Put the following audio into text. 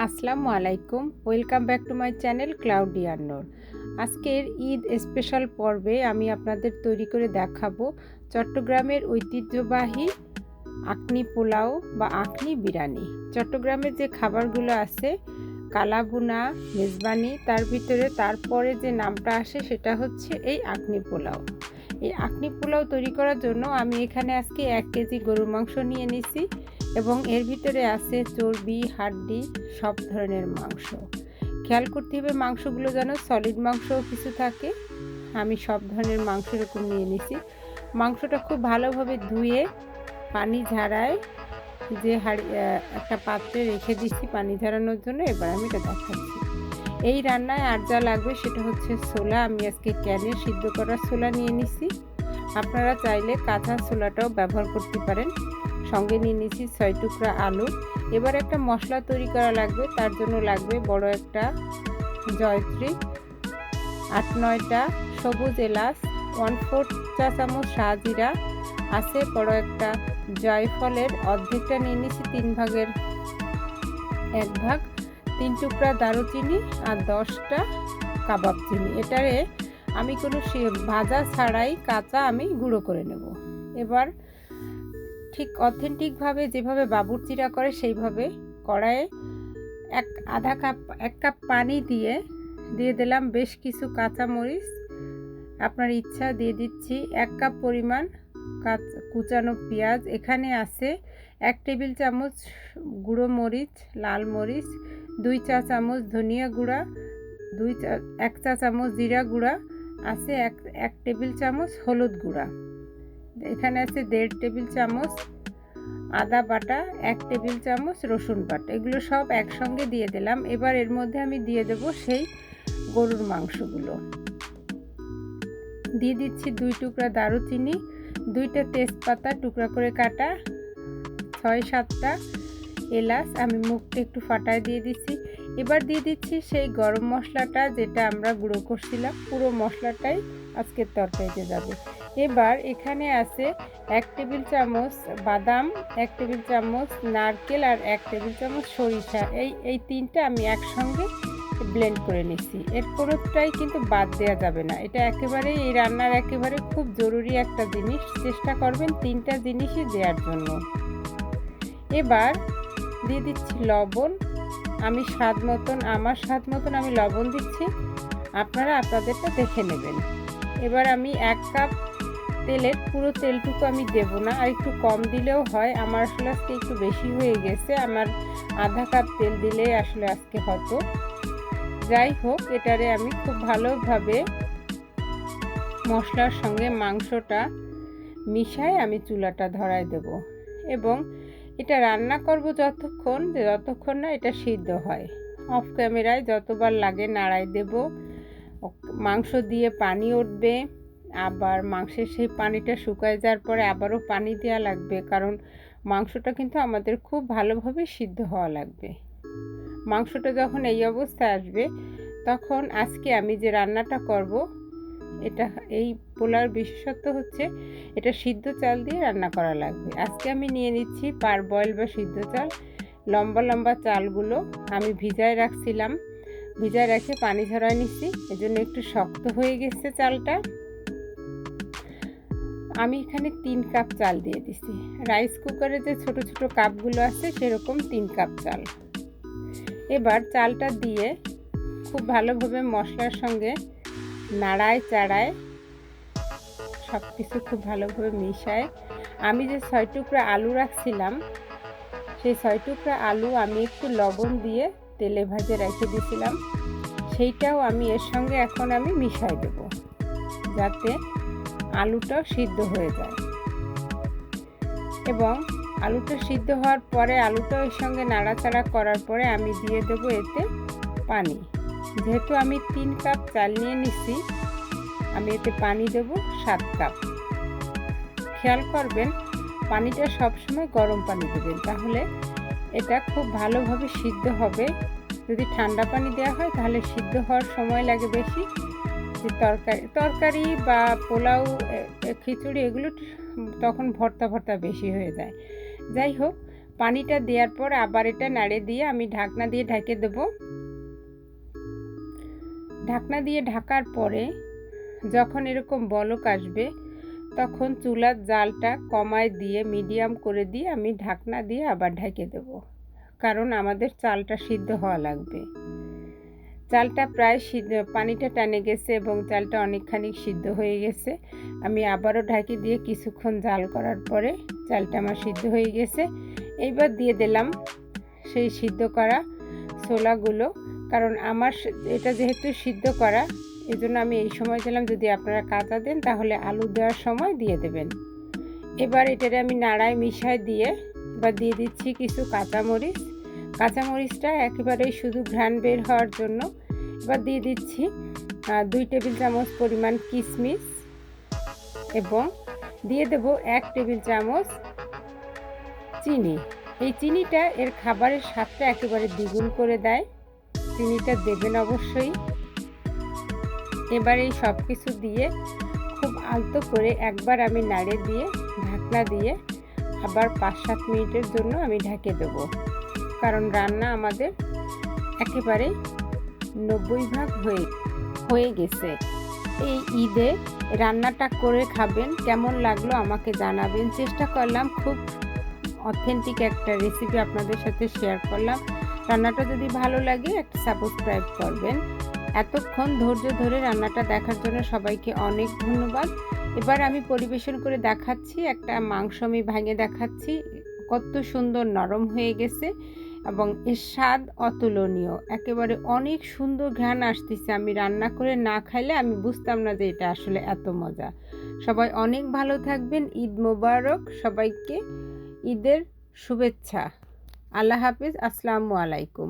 আসসালামু আলাইকুম, welcome back to my channel cloudy আন্নোর। আজকের ঈদ স্পেশাল পর্বে আমি আপনাদের তৈরি করে দেখাবো চট্টগ্রামের ঐতিহ্যবাহী আখনি পোলাও বা আখনি বিরিয়ানি। চট্টগ্রামের যে খাবারগুলো আছে কালাভুনা, মেজবানি, তার ভিতরে তারপরে যে নামটা আসে সেটা হচ্ছে এই আখনি পোলাও। এই আখনি পোলাও তৈরি করার জন্য আমি এখানে আজকে 1 কেজি গরুর মাংস নিয়ে নিছি এবং এর ভিতরে আছে চর্বি, হাড্ডি, সব ধরনের মাংস। খেয়াল করতে হবে মাংসগুলো যেন সলিড মাংসও কিছু থাকে। আমি সব ধরনের মাংস এরকম নিয়ে নিছি। মাংসটা খুব ভালোভাবে ধুয়ে পানি ঝাড়ায় যে একটা পাত্রে রেখে দিচ্ছি পানি ঝরানোর জন্য। এবার আমি এটা দেখাচ্ছি। এই রান্নায় আর যা লাগবে সেটা হচ্ছে ছোলা। আমি আজকে ক্যানে সিদ্ধ করা ছোলা নিয়ে নিছি। আপনারা চাইলে কাঁচা ছোলাটাও ব্যবহার করতে পারেন। সঙ্গে নিয়ে নিচ্ছি 6 টুকরা আলু। এবার একটা মশলা তৈরি করা লাগবে, তার জন্য লাগবে বড় একটা জয়ত্রী, 8-9টা সবুজ এলাচ, 1/4 চা চামচ শাহজিরা আছে, বড় একটা জয়ফলের অর্ধেকটা নিয়ে নিচ্ছি 3 ভাগের 1 ভাগ, 3 টুকরা দারুচিনি আর 10টা কাবাব চিনি। এটারে আমি কোনো ভাজা ছাড়াই কাঁচা আমি গুঁড়ো করে নেব। এবার ঠিক অথেন্টিকভাবে যেভাবে বাবুর্চিরা করে সেইভাবে কড়াইয়ে 1 কাপ পানি দিয়ে দিলাম বেশ কিছু কাঁচামরিচ। আপনার ইচ্ছা দিয়ে দিচ্ছি 1 কাপ পরিমাণ কুচানো পেঁয়াজ। এখানে আছে 1 টেবিল চামচ গুঁড়ো মরিচ, লাল মরিচ, 2 চা চামচ ধনিয়া গুঁড়া, 1 চা চামচ জিরা গুঁড়া আছে, 1 টেবিল চামচ হলুদ গুঁড়া। এখানে আছে 1.5 টেবিল চামচ আদা বাটা, 1 টেবিল চামচ রসুন বাটা। এগুলো সব একসঙ্গে দিয়ে দিলাম। এবার এর মধ্যে আমি দিয়ে দেব সেই গরুর মাংসগুলো। দিয়ে দিচ্ছি 2 টুকরা দারুচিনি, 2টা তেজপাতা টুকরা করে কাটা, 6-7টা এলাচ আমি মুখটা একটু ফাটায় দিয়ে দিচ্ছি। এবার দিয়ে দিচ্ছি সেই গরম মশলাটা যেটা আমরা গুঁড়ো করছিলাম, পুরো মশলাটাই আজকের তরকারিতে যাবে। এবার এখানে আছে 1 টেবিল চামচ বাদাম, 1 টেবিল চামচ নারকেল আর 1 টেবিল চামচ সরিষা। এই তিনটা আমি একসঙ্গে ব্লেন্ড করে নিচ্ছি। এর কোনোটাই কিন্তু বাদ দেওয়া যাবে না। এটা একেবারে এই রান্নার একেবারে খুব জরুরি একটা জিনিস। চেষ্টা করবেন 3টা জিনিসই দেওয়ার জন্য। এবার দিয়ে দিচ্ছি লবণ। আমি আমার স্বাদ মতন আমি লবণ দিচ্ছি, আপনারা আপনাদেরটা দেখে নেবেন। এবার আমি 1 কাপ তেলের পুরো তেলটুকু আমি দেব না, আর একটু কম দিলেও হয়। আমার আসলে আজকে একটু বেশি হয়ে গেছে, আমার আধা কাপ তেল দিলে আসলে আজকে হতো। যাই হোক, এটারে আমি খুব ভালোভাবে মশলার সঙ্গে মাংসটা মিশায় আমি চুলাটা ধরায় দেব এবং এটা রান্না করব যতক্ষণ না এটা সিদ্ধ হয়। অফ ক্যামেরায় যতবার লাগে নাড়াই দেব। মাংস দিয়ে পানি উঠবে, আবার মাংসের সেই পানিটা শুকায় যাওয়ার পরে আবারও পানি দেওয়া লাগবে, কারণ মাংসটা কিন্তু আমাদের খুব ভালোভাবে সিদ্ধ হওয়া লাগবে। মাংসটা যখন এই অবস্থায় আসবে তখন আজকে আমি যে রান্নাটা করব, এই পোলার বিশেষত্ব হচ্ছে এটা সিদ্ধ চাল দিয়ে রান্না করা লাগবে। আজকে আমি নিয়ে নিচ্ছি পার বয়েল বা সিদ্ধ চাল। লম্বা লম্বা চালগুলো আমি ভিজায় রাখছিলাম, ভিজায় রেখে পানি ঝরায় নিচ্ছি, এজন্য একটু শক্ত হয়ে গেছে চালটা। আমি এখানে 3 কাপ চাল দিয়ে দিচ্ছি। রাইস কুকারে যে ছোট ছোট কাপগুলো আছে সেরকম 3 কাপ চাল। এবার চালটা দিয়ে খুব ভালোভাবে মশলার সঙ্গে নাড়ায় চাড়ায় সব কিছু খুব ভালোভাবে মিশায় আমি যে 6 টুকরা আলু রাখছিলাম, সেই 6 টুকরা আলু আমি একটু লবণ দিয়ে তেলে ভাজে রেখে দিয়েছিলাম, সেইটাও আমি এর সঙ্গে এখন আমি মিশাই দেব যাতে আলুটাও সিদ্ধ হয়ে যায়। এবং আলুটা সিদ্ধ হওয়ার পরে আলুটা এর সঙ্গে নাড়াচাড়া করার পরে আমি দিয়ে দেব এতে পানি। যেহেতু আমি 3 কাপ চাল নিয়ে নিচ্ছি, আমি এতে পানি দেব 7 কাপ। খেয়াল করবেন পানিটা সবসময় গরম পানি দেবেন, তাহলে এটা খুব ভালোভাবে সিদ্ধ হবে। যদি ঠান্ডা পানি দেওয়া হয় তাহলে সিদ্ধ হওয়ার সময় লাগে বেশি। যে তরকারি বা পোলাও, খিচুড়ি এগুলো তখন ভর্তা বেশি হয়ে যায়। যাই হোক, পানিটা দেওয়ার পর আবার এটা নাড়ে দিয়ে আমি ঢাকনা দিয়ে ঢেকে দেব। ঢাকনা দিয়ে ঢাকার পরে যখন এরকম বলক আসবে তখন চুলার জালটা কমায় দিয়ে মিডিয়াম করে দিয়ে আমি ঢাকনা দিয়ে আবার ঢেকে দেব, কারণ আমাদের চালটা সিদ্ধ হওয়া লাগবে। চালটা প্রায় সিদ্ধ, পানিটা টানে গেছে এবং চালটা অনেকখানি সিদ্ধ হয়ে গেছে। আমি আবারও ঢাকি দিয়ে কিছুক্ষণ জাল করার পরে চালটা আমার সিদ্ধ হয়ে গেছে। এইবার দিয়ে দিলাম সেই সিদ্ধ করা ছোলাগুলো, কারণ আমার এটা যেহেতু সিদ্ধ করা এই জন্য আমি এই সময় দিলাম। যদি আপনারা কাঁচা দেন তাহলে আলু দেওয়ার সময় দিয়ে দেবেন। এবার এটারে আমি নাড়ায় মিশায় দিয়ে এবার দিয়ে দিচ্ছি কিছু কাঁচামরিচ। কাঁচামরিচটা একেবারেই শুধু ঘ্রাণ বের হওয়ার জন্য। এবার দিয়ে দিচ্ছি 2 টেবিল চামচ পরিমাণ কিশমিশ এবং দিয়ে দেব 1 টেবিল চামচ চিনি। এই চিনিটা এর খাবারের স্বাদটা একেবারে দ্বিগুণ করে দেয়, চিনিটা দেবেন অবশ্যই। এবার এই সব কিছু দিয়ে খুব আলতো করে একবার আমি নাড়ে দিয়ে ঢাকনা দিয়ে আবার 5-7 মিনিটের জন্য আমি ঢেকে দেব, কারণ রান্না আমাদের একেবারে 90% হয়ে গেছে। এই ঈদে রান্নাটা করে খাবেন, কেমন লাগলো আমাকে জানাবেন। চেষ্টা করলাম খুব অথেন্টিক একটা রেসিপি আপনাদের সাথে শেয়ার করলাম। রান্নাটা যদি ভালো লাগে একটা সাবস্ক্রাইব করবেন। এতক্ষণ ধৈর্য ধরে রান্নাটা দেখার জন্য সবাইকে অনেক ধন্যবাদ। এবার আমি পরিবেশন করে দেখাচ্ছি, একটা মাংস আমি ভেঙে দেখাচ্ছি, কত সুন্দর নরম হয়ে গেছে এবং এর স্বাদ অতুলনীয়, একেবারে অনেক সুন্দর ঘ্রাণ আসতেছে। আমি রান্না করে না খাইলে আমি বুঝতাম না যে এটা আসলে এত মজা। সবাই অনেক ভালো থাকবেন। ঈদ মোবারক সবাইকে, ঈদের শুভেচ্ছা। আল্লাহ হাফিজ, আসসালামু আলাইকুম।